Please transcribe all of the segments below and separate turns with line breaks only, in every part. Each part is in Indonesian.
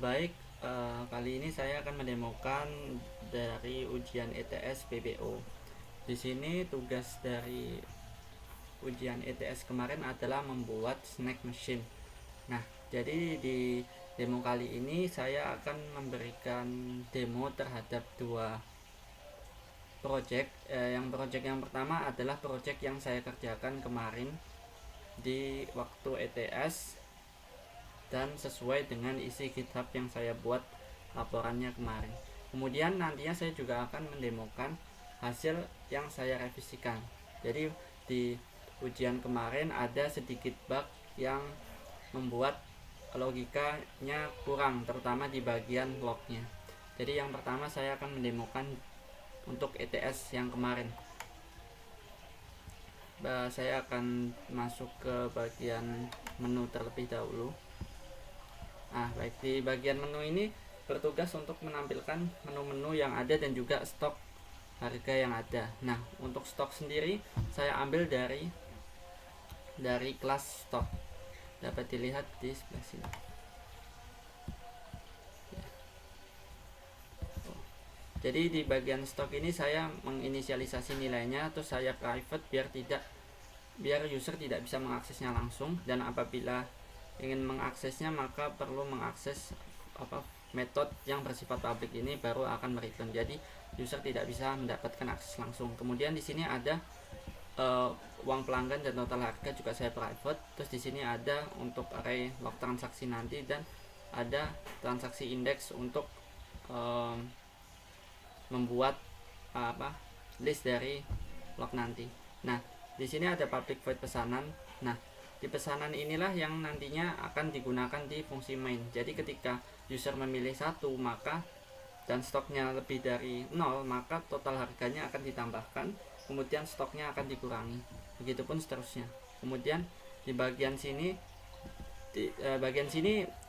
Baik, kali ini saya akan mendemokan dari ujian ETS PBO. Di sini tugas dari ujian ETS kemarin adalah membuat snack machine. Nah, jadi di demo kali ini saya akan memberikan demo terhadap dua project. Project yang pertama adalah project yang saya kerjakan kemarin di waktu ETS dan sesuai dengan isi GitHub yang saya buat laporannya kemarin. Kemudian nantinya saya juga akan mendemokan hasil yang saya revisikan. Jadi di ujian kemarin ada sedikit bug yang membuat logikanya kurang, terutama di bagian lognya. Jadi yang pertama saya akan mendemokan untuk ETS yang kemarin. Saya akan masuk ke bagian menu terlebih dahulu. Baik, di bagian menu ini bertugas untuk menampilkan menu-menu yang ada dan juga stok harga yang ada. Nah, untuk stok sendiri saya ambil dari kelas stok. Dapat dilihat di sebelah sini. Jadi di bagian stok ini saya menginisialisasi nilainya, terus saya private biar user tidak bisa mengaksesnya langsung, dan apabila ingin mengaksesnya maka perlu mengakses metode yang bersifat publik ini baru akan mereturn. Jadi user tidak bisa mendapatkan akses langsung. Kemudian di sini ada uang pelanggan dan total harga juga saya private. Terus di sini ada untuk array log transaksi nanti, dan ada transaksi index untuk membuat list dari log nanti. Nah, di sini ada public void pesanan. Nah, di pesanan inilah yang nantinya akan digunakan di fungsi main. Jadi ketika user memilih satu dan stoknya lebih dari 0, maka total harganya akan ditambahkan, kemudian stoknya akan dikurangi. Begitupun seterusnya. Kemudian di bagian sini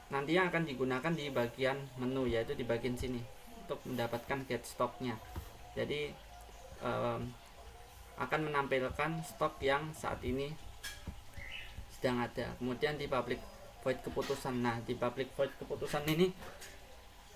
nantinya akan digunakan di bagian menu, yaitu di bagian sini untuk mendapatkan get stoknya. Jadi akan menampilkan stok yang saat ini sedang ada. Kemudian di public void keputusan. Nah, di public void keputusan ini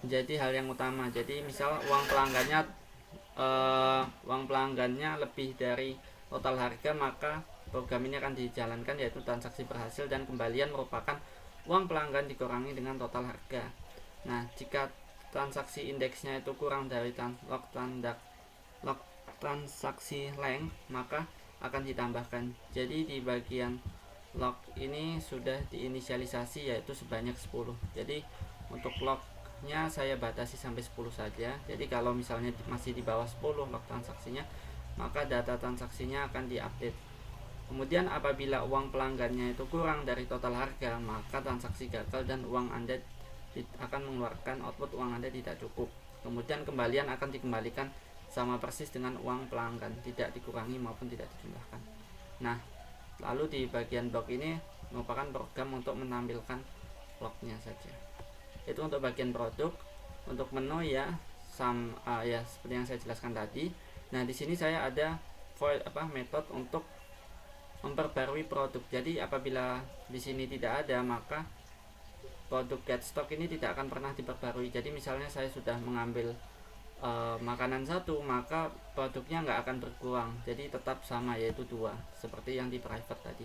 menjadi hal yang utama. Jadi misal uang pelanggannya lebih dari total harga, maka program ini akan dijalankan, yaitu transaksi berhasil dan kembalian merupakan uang pelanggan dikurangi dengan total harga. Nah, jika transaksi indeksnya itu kurang dari log transaksi length, maka akan ditambahkan. Jadi di bagian log ini sudah diinisialisasi, yaitu sebanyak 10. Jadi untuk lognya saya batasi sampai 10 saja. Jadi kalau misalnya masih di bawah 10 log transaksinya, maka data transaksinya akan diupdate. Kemudian apabila uang pelanggannya itu kurang dari total harga, maka transaksi gagal dan uang Anda akan mengeluarkan output uang Anda tidak cukup. Kemudian kembalian akan dikembalikan sama persis dengan uang pelanggan, tidak dikurangi maupun tidak ditambahkan. Nah, lalu di bagian blok ini merupakan program untuk menampilkan lognya saja. Itu untuk bagian produk. Untuk menu ya seperti yang saya jelaskan tadi. Nah, di sini saya ada metode untuk memperbarui produk. Jadi apabila di sini tidak ada, maka produk get stock ini tidak akan pernah diperbarui. Jadi misalnya saya sudah mengambil makanan satu, maka produknya nggak akan berkurang, jadi tetap sama, yaitu 2 seperti yang di private tadi.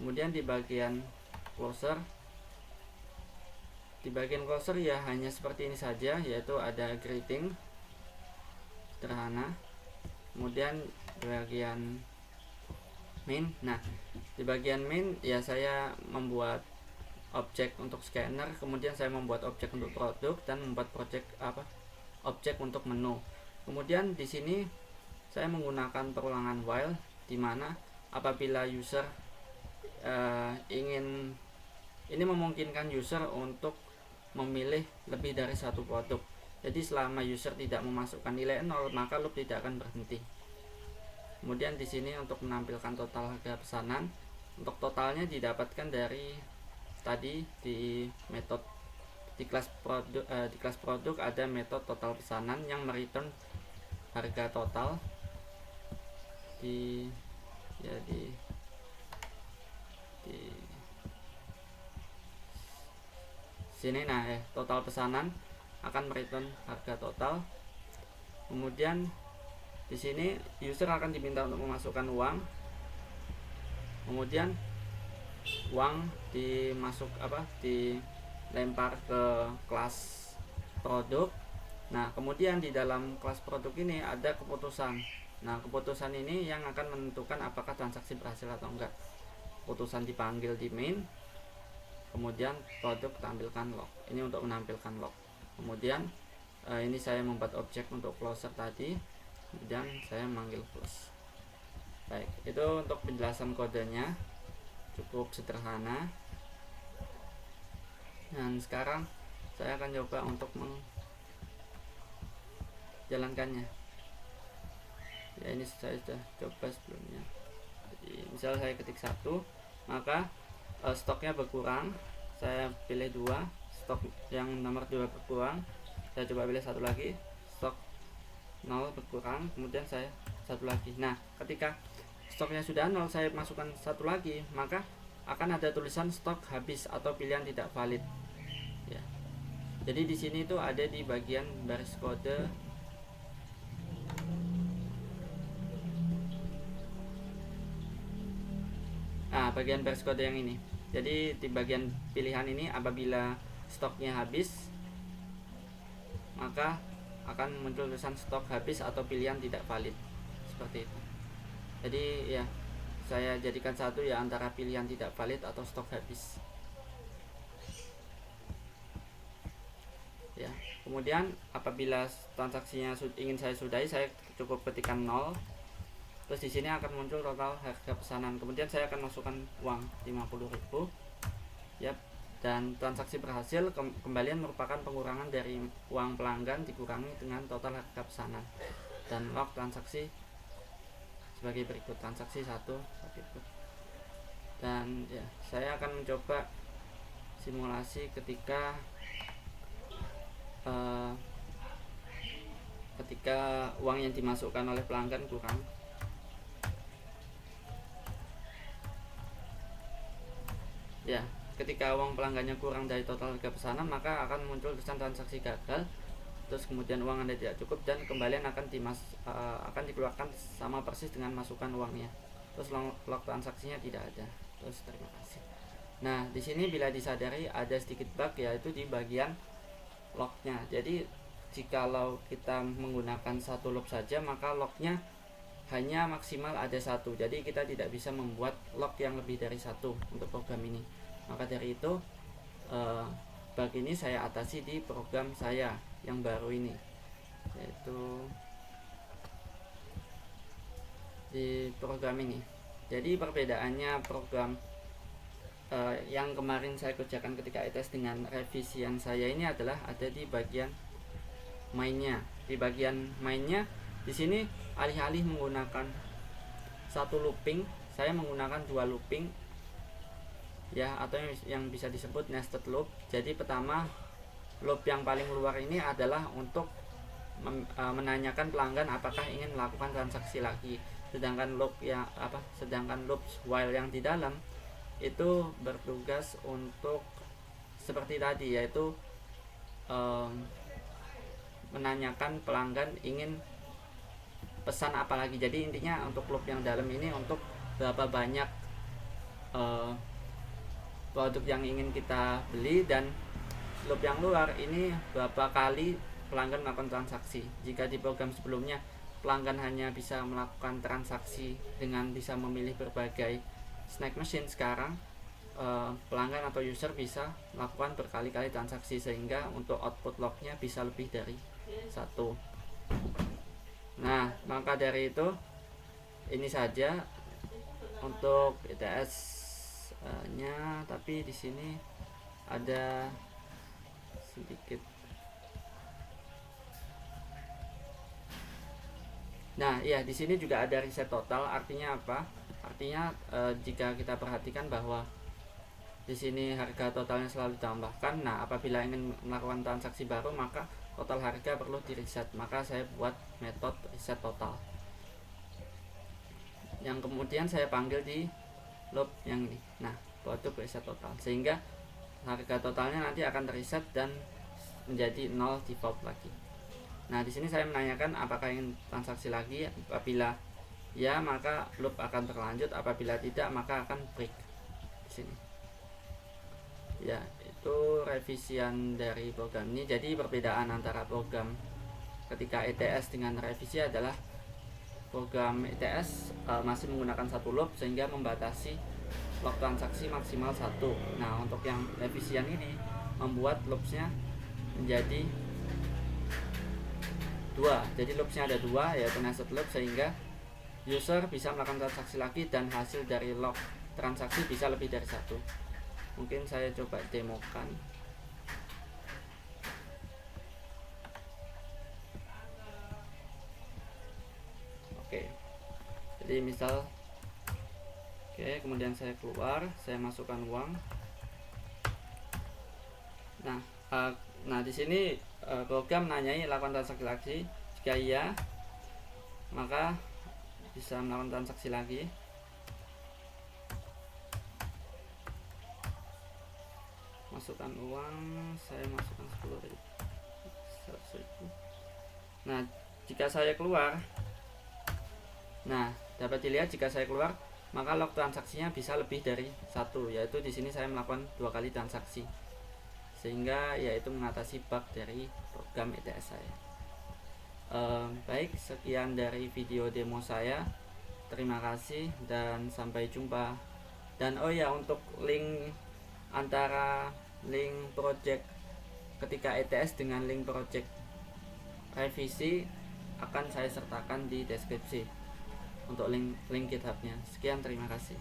Kemudian di bagian closer ya hanya seperti ini saja, yaitu ada greeting sederhana. Kemudian di bagian main, di bagian main ya saya membuat objek untuk scanner, kemudian saya membuat objek untuk produk, dan membuat objek untuk menu. Kemudian di sini saya menggunakan perulangan while, di mana apabila user ini memungkinkan user untuk memilih lebih dari satu produk. Jadi selama user tidak memasukkan nilai 0, maka loop tidak akan berhenti. Kemudian di sini untuk menampilkan total harga pesanan. Untuk totalnya didapatkan dari tadi di metode di kelas produk ada metode total pesanan yang mereturn harga total di Sini nah total pesanan akan mereturn harga total. Kemudian di sini user akan diminta untuk memasukkan uang. Kemudian uang dilempar ke kelas produk. Nah, kemudian di dalam kelas produk ini ada keputusan. Nah, keputusan ini yang akan menentukan apakah transaksi berhasil atau enggak. Keputusan dipanggil di main, kemudian produk tampilkan log. Ini untuk menampilkan log. Kemudian ini saya membuat objek untuk closer tadi, kemudian saya memanggil close. Baik, itu untuk penjelasan kodenya, cukup sederhana. Dan sekarang saya akan coba untuk menjalankannya. Ya, ini saya sudah coba sebelumnya. Jadi misal saya ketik 1, maka stoknya berkurang. Saya pilih 2, stok yang nomor 2 berkurang. Saya coba pilih 1 lagi, stok 0 berkurang. Kemudian saya 1 lagi. Nah, ketika stoknya sudah 0, saya masukkan 1 lagi, maka akan ada tulisan stok habis atau pilihan tidak valid. Ya. Jadi di sini itu ada di bagian baris kode. Bagian baris kode yang ini. Jadi di bagian pilihan ini, apabila stoknya habis, maka akan muncul tulisan stok habis atau pilihan tidak valid, seperti itu. Jadi ya, saya jadikan satu ya, antara pilihan tidak valid atau stok habis. Ya, kemudian apabila transaksinya ingin saya sudahi, saya cukup ketikkan 0. Terus di sini akan muncul total harga pesanan. Kemudian saya akan masukkan uang 50.000. Yap. Dan transaksi berhasil. Kembalian merupakan pengurangan dari uang pelanggan dikurangi dengan total harga pesanan. Dan log transaksi sebagai berikut. Transaksi 1 begitu. Dan ya, saya akan mencoba simulasi ketika uang yang dimasukkan oleh pelanggan kurang. Ya, ketika uang pelanggannya kurang dari total harga pesanan, maka akan muncul tulisan transaksi gagal. Terus kemudian uang Anda tidak cukup dan kembalian akan dikeluarkan sama persis dengan masukan uangnya. Terus log transaksinya tidak ada. Terus terima kasih. Nah, di sini bila disadari ada sedikit bug, yaitu di bagian lognya. Jadi jikalau kita menggunakan satu log saja, maka lognya hanya maksimal ada 1. Jadi kita tidak bisa membuat log yang lebih dari 1 untuk program ini. Maka dari itu bug ini saya atasi di program saya yang baru ini, yaitu di program ini. Jadi perbedaannya program yang kemarin saya kerjakan ketika ITS dengan revisi yang saya ini adalah ada di bagian mainnya. Di bagian mainnya di sini alih-alih menggunakan satu looping, saya menggunakan 2 looping ya, atau yang bisa disebut nested loop. Jadi pertama, loop yang paling luar ini adalah untuk menanyakan pelanggan apakah ingin melakukan transaksi lagi. Sedangkan loop while yang di dalam itu bertugas untuk seperti tadi, yaitu menanyakan pelanggan ingin pesan apa lagi. Jadi intinya untuk loop yang dalam ini untuk berapa banyak produk yang ingin kita beli, dan loop yang luar ini berapa kali pelanggan melakukan transaksi. Jika di program sebelumnya pelanggan hanya bisa melakukan transaksi dengan bisa memilih berbagai snack machine, sekarang pelanggan atau user bisa melakukan berkali-kali transaksi, sehingga untuk output lognya bisa lebih dari 1. Nah, maka dari itu ini saja untuk ITS nya, tapi di sini ada sedikit. Nah, ya, di sini juga ada reset total. Artinya apa? Artinya jika kita perhatikan bahwa di sini harga totalnya selalu ditambahkan. Nah, apabila ingin melakukan transaksi baru, maka total harga perlu di reset. Maka saya buat metode reset total, yang kemudian saya panggil di loop yang ini. Nah, produk reset total, sehingga harga totalnya nanti akan reset dan menjadi 0 default lagi. Nah, di sini saya menanyakan apakah ingin transaksi lagi. Apabila ya, maka loop akan berlanjut. Apabila tidak, maka akan break di sini. Ya, itu revisian dari program ini. Jadi perbedaan antara program ketika ETS dengan revisi adalah program ETS masih menggunakan satu loop sehingga membatasi log transaksi maksimal 1. Nah, untuk yang revisian ini membuat loopsnya menjadi 2. Jadi loopsnya ada 2, yaitu nested loop, sehingga user bisa melakukan transaksi lagi dan hasil dari log transaksi bisa lebih dari 1. Mungkin saya coba demokan. Oke. Jadi misal kemudian saya keluar, saya masukkan uang. Nah, di sini program nanyai lakukan transaksi lagi. Jika iya, maka bisa melakukan transaksi lagi. Masukkan uang, saya masukkan 10.000. Nah, jika saya keluar, dapat dilihat jika saya keluar, maka log transaksinya bisa lebih dari 1, yaitu di sini saya melakukan 2 kali transaksi, sehingga yaitu mengatasi bug dari program ETS saya. Baik, sekian dari video demo saya. Terima kasih dan sampai jumpa. Dan oh ya, untuk link antara link project ketika ETS dengan link project revisi akan saya sertakan di deskripsi untuk link GitHub-nya. Sekian, terima kasih.